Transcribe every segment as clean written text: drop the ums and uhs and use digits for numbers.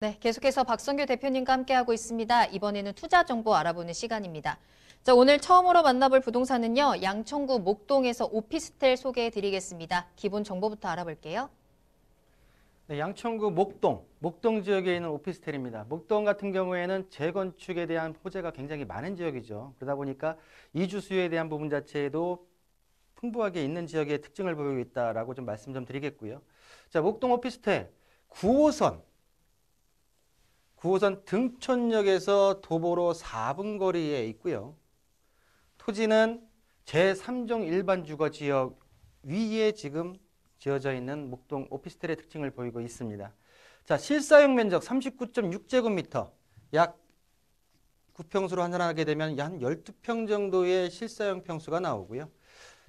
네, 계속해서 박성규 대표님과 함께하고 있습니다. 이번에는 투자 정보 알아보는 시간입니다. 자, 오늘 처음으로 만나볼 부동산은요, 양천구 목동에서 오피스텔 소개해드리겠습니다. 기본 정보부터 알아볼게요. 네, 양천구 목동 지역에 있는 오피스텔입니다. 목동 같은 경우에는 재건축에 대한 호재가 굉장히 많은 지역이죠. 그러다 보니까 이주 수요에 대한 부분 자체에도 풍부하게 있는 지역의 특징을 보이고 있다라고 좀 말씀 좀 드리겠고요. 자, 목동 오피스텔 9호선 등촌역에서 도보로 4분 거리에 있고요. 토지는 제3종 일반 주거 지역 위에 지금 지어져 있는 목동 오피스텔의 특징을 보이고 있습니다. 자, 실사용 면적 39.6제곱미터, 약 9평수로 환산하게 되면 한 12평 정도의 실사용 평수가 나오고요.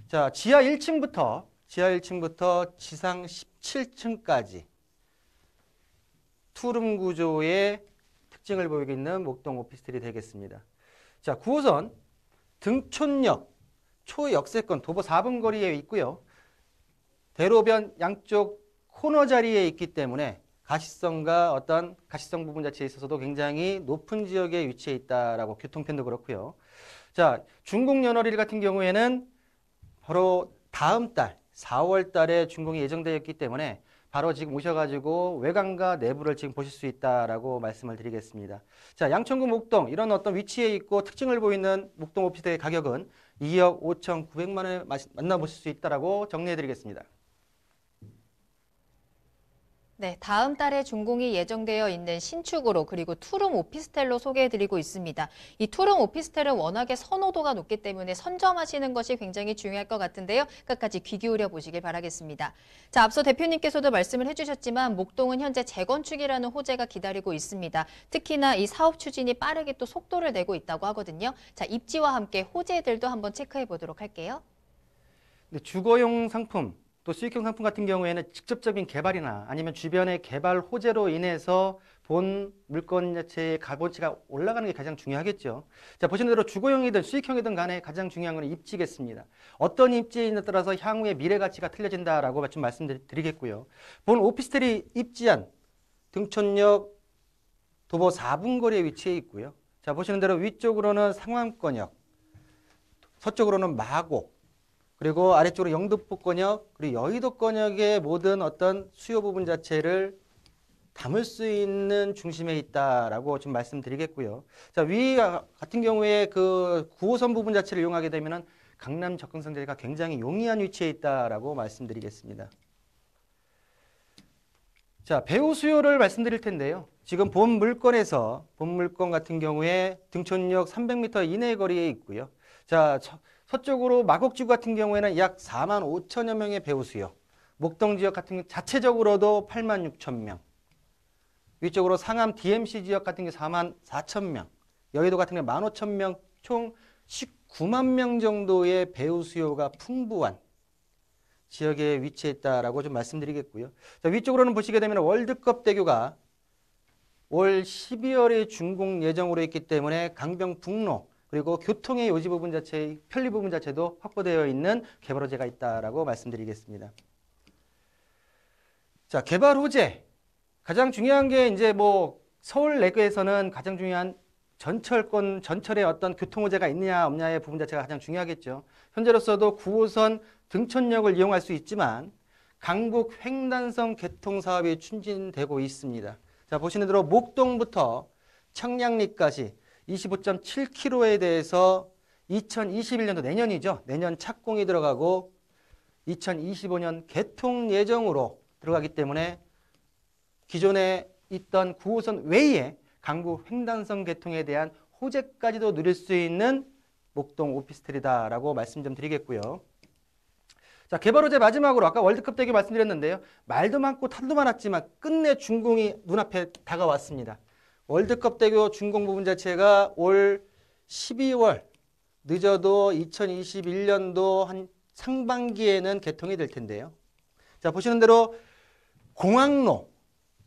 자, 지하 1층부터 지상 17층까지 투룸 구조의 특징을 보이고 있는 목동 오피스텔이 되겠습니다. 자, 9호선 등촌역 초역세권 도보 4분 거리에 있고요. 대로변 양쪽 코너 자리에 있기 때문에 가시성과 어떤 가시성 부분 자체에 있어서도 굉장히 높은 지역에 위치해 있다라고 교통편도 그렇고요. 자, 준공연월일 같은 경우에는 바로 다음 달 4월 달에 준공이 예정되어 있기 때문에 바로 지금 오셔가지고 외관과 내부를 지금 보실 수 있다라고 말씀을 드리겠습니다. 자, 양천구 목동 이런 어떤 위치에 있고 특징을 보이는 목동 오피스텔의 가격은 2억 5,900만 원에 만나보실 수 있다라고 정리해 드리겠습니다. 네, 다음 달에 준공이 예정되어 있는 신축으로 그리고 투룸 오피스텔로 소개해드리고 있습니다. 이 투룸 오피스텔은 워낙에 선호도가 높기 때문에 선점하시는 것이 굉장히 중요할 것 같은데요. 끝까지 귀 기울여 보시길 바라겠습니다. 자, 앞서 대표님께서도 말씀을 해주셨지만 목동은 현재 재건축이라는 호재가 기다리고 있습니다. 특히나 이 사업 추진이 빠르게 또 속도를 내고 있다고 하거든요. 자, 입지와 함께 호재들도 한번 체크해 보도록 할게요. 네, 주거용 상품 또 수익형 상품 같은 경우에는 직접적인 개발이나 아니면 주변의 개발 호재로 인해서 본 물건 자체의 값어치가 올라가는 게 가장 중요하겠죠. 자, 보시는 대로 주거용이든 수익형이든 간에 가장 중요한 건 입지겠습니다. 어떤 입지에 따라서 향후의 미래 가치가 틀려진다라고 좀 말씀드리겠고요. 본 오피스텔이 입지한 등촌역 도보 4분 거리에 위치해 있고요. 자, 보시는 대로 위쪽으로는 상암권역, 서쪽으로는 마곡, 그리고 아래쪽으로 영등포권역, 그리고 여의도권역의 모든 어떤 수요 부분 자체를 담을 수 있는 중심에 있다라고 좀 말씀드리겠고요. 자, 위 같은 경우에 그 9호선 부분 자체를 이용하게 되면은 강남 접근성대가 굉장히 용이한 위치에 있다라고 말씀드리겠습니다. 자, 배후 수요를 말씀드릴 텐데요. 지금 본 물건 같은 경우에 등촌역 300m 이내 거리에 있고요. 자, 서쪽으로 마곡지구 같은 경우에는 약 4만 5천여 명의 배우 수요. 목동 지역 같은 경우 자체적으로도 8만 6천 명. 위쪽으로 상암 DMC 지역 같은 경우 4만 4천 명. 여의도 같은 경우 1만 5천 명. 총 19만 명 정도의 배우 수요가 풍부한 지역에 위치해 있다라고 좀 말씀드리겠고요. 자, 위쪽으로는 보시게 되면 월드컵 대교가 올 12월에 준공 예정으로 있기 때문에 강변북로 그리고 교통의 요지 부분 자체, 편리 부분 자체도 확보되어 있는 개발 호재가 있다라고 말씀드리겠습니다. 자, 개발 호재. 가장 중요한 게 이제 뭐 서울 내에서는 가장 중요한 전철의 어떤 교통 호재가 있느냐 없느냐의 부분 자체가 가장 중요하겠죠. 현재로서도 9호선 등촌역을 이용할 수 있지만 강북 횡단선 개통 사업이 추진되고 있습니다. 자, 보시는 대로 목동부터 청량리까지 25.7km에 대해서 2021년도 내년이죠. 내년 착공이 들어가고 2025년 개통 예정으로 들어가기 때문에 기존에 있던 9호선 외에 강북 횡단선 개통에 대한 호재까지도 누릴 수 있는 목동 오피스텔이다라고 말씀 좀 드리겠고요. 자, 개발 호재 마지막으로 아까 월드컵 대교 말씀드렸는데요. 말도 많고 탈도 많았지만 끝내 준공이 눈앞에 다가왔습니다. 월드컵 대교 준공 부분 자체가 올 12월 늦어도 2021년도 한 상반기에는 개통이 될 텐데요. 자, 보시는 대로 공항로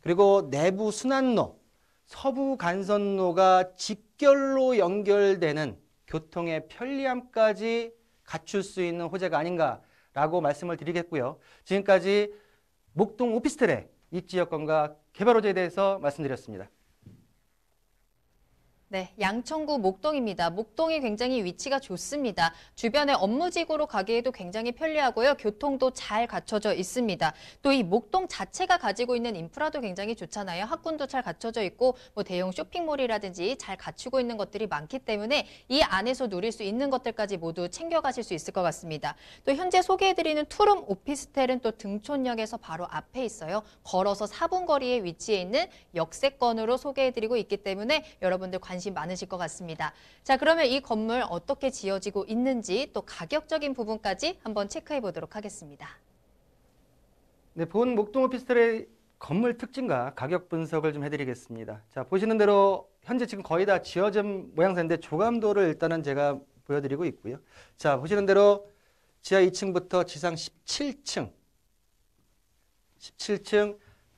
그리고 내부 순환로 서부 간선로가 직결로 연결되는 교통의 편리함까지 갖출 수 있는 호재가 아닌가라고 말씀을 드리겠고요. 지금까지 목동 오피스텔의 입지 여건과 개발 호재에 대해서 말씀드렸습니다. 네, 양천구 목동입니다. 목동이 굉장히 위치가 좋습니다. 주변에 업무지구로 가기에도 굉장히 편리하고요. 교통도 잘 갖춰져 있습니다. 또 이 목동 자체가 가지고 있는 인프라도 굉장히 좋잖아요. 학군도 잘 갖춰져 있고 뭐 대형 쇼핑몰이라든지 잘 갖추고 있는 것들이 많기 때문에 이 안에서 누릴 수 있는 것들까지 모두 챙겨가실 수 있을 것 같습니다. 또 현재 소개해드리는 투룸 오피스텔은 또 등촌역에서 바로 앞에 있어요. 걸어서 4분 거리에 위치해 있는 역세권으로 소개해드리고 있기 때문에 여러분들 관심 많으실 것 같습니다. 자, 그러면 이 건물 어떻게 지어지고 있는지 또 가격적인 부분까지 한번 체크해 보도록 하겠습니다. 네, 본 목동 오피스텔의 건물 특징과 가격 분석을 좀 해드리겠습니다. 자, 보시는 대로 현재 지금 거의 다 지어진 모양새인데 조감도를 일단은 제가 보여드리고 있고요. 자, 보시는 대로 지하 2층부터 지상 17층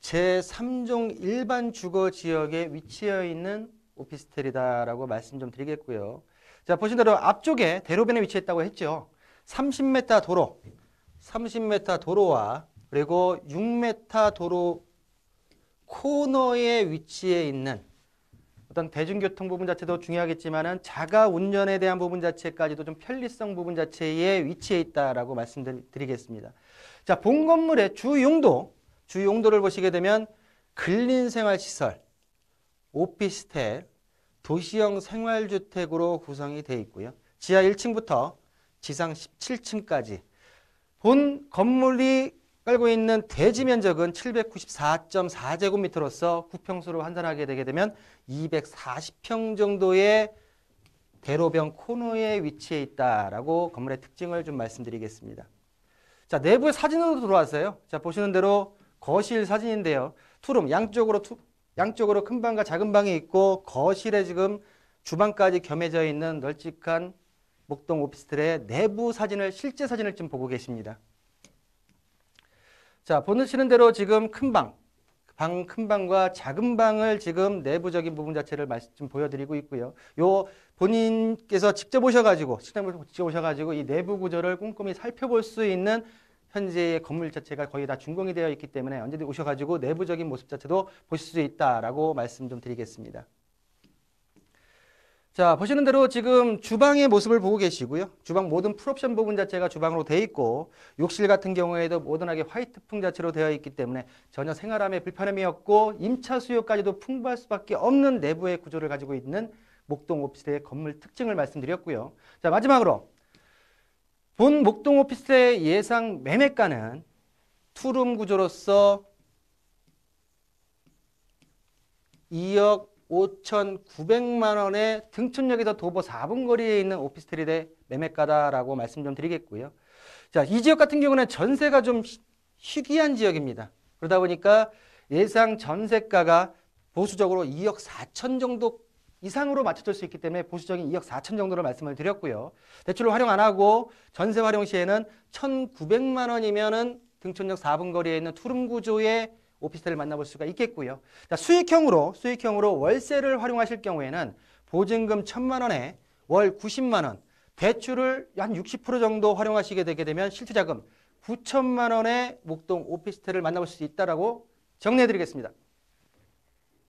제3종 일반 주거 지역에 위치해 있는 오피스텔이다라고 말씀 좀 드리겠고요. 자, 보신 대로 앞쪽에 대로변에 위치했다고 했죠. 30m 도로와 그리고 6m 도로 코너에 위치해 있는 어떤 대중교통 부분 자체도 중요하겠지만은 자가 운전에 대한 부분 자체까지도 좀 편리성 부분 자체에 위치해 있다라고 말씀드리겠습니다. 자, 본 건물의 주 용도를 보시게 되면 근린생활시설, 오피스텔, 도시형 생활주택으로 구성이 되어 있고요. 지하 1층부터 지상 17층까지 본 건물이 깔고 있는 대지 면적은 794.4제곱미터로서 구평수로 환산하게 되게 되면 240평 정도의 대로변 코너에 위치해 있다라고 건물의 특징을 좀 말씀드리겠습니다. 자, 내부의 사진으로 들어왔어요. 자, 보시는 대로 거실 사진인데요. 투룸 양쪽으로 큰 방과 작은 방이 있고 거실에 지금 주방까지 겸해져 있는 널찍한 목동 오피스텔의 내부 사진을 실제 사진을 좀 보고 계십니다. 자, 보시는 대로 지금 큰 방과 작은 방을 지금 내부적인 부분 자체를 좀 보여드리고 있고요. 요 본인께서 직접 오셔가지고 이 내부 구조를 꼼꼼히 살펴볼 수 있는 현재의 건물 자체가 거의 다 준공이 되어 있기 때문에 언제든 오셔가지고 내부적인 모습 자체도 보실 수 있다라고 말씀 좀 드리겠습니다. 자, 보시는 대로 지금 주방의 모습을 보고 계시고요. 주방 모든 풀옵션 부분 자체가 주방으로 되어 있고 욕실 같은 경우에도 모던하게 화이트풍 자체로 되어 있기 때문에 전혀 생활함에 불편함이 없고 임차 수요까지도 풍부할 수밖에 없는 내부의 구조를 가지고 있는 목동 오피스텔의 건물 특징을 말씀드렸고요. 자, 마지막으로 본 목동 오피스텔의 예상 매매가는 투룸 구조로서 2억 5,900만 원의 등촌역에서 도보 4분 거리에 있는 오피스텔의 매매가다라고 말씀 좀 드리겠고요. 자, 이 지역 같은 경우는 전세가 좀 희귀한 지역입니다. 그러다 보니까 예상 전세가가 보수적으로 2억 4천 정도 이상으로 맞춰질 수 있기 때문에 보수적인 2억 4천 정도로 말씀을 드렸고요. 대출을 활용 안 하고 전세 활용 시에는 1,900만 원이면은 등촌역 4분 거리에 있는 투룸 구조의 오피스텔을 만나볼 수가 있겠고요. 자, 수익형으로 월세를 활용하실 경우에는 보증금 1,000만 원에 월 90만 원, 대출을 한 60% 정도 활용하시게 되게 되면 실투자금 9천만 원의 목동 오피스텔을 만나볼 수 있다라고 정리해 드리겠습니다.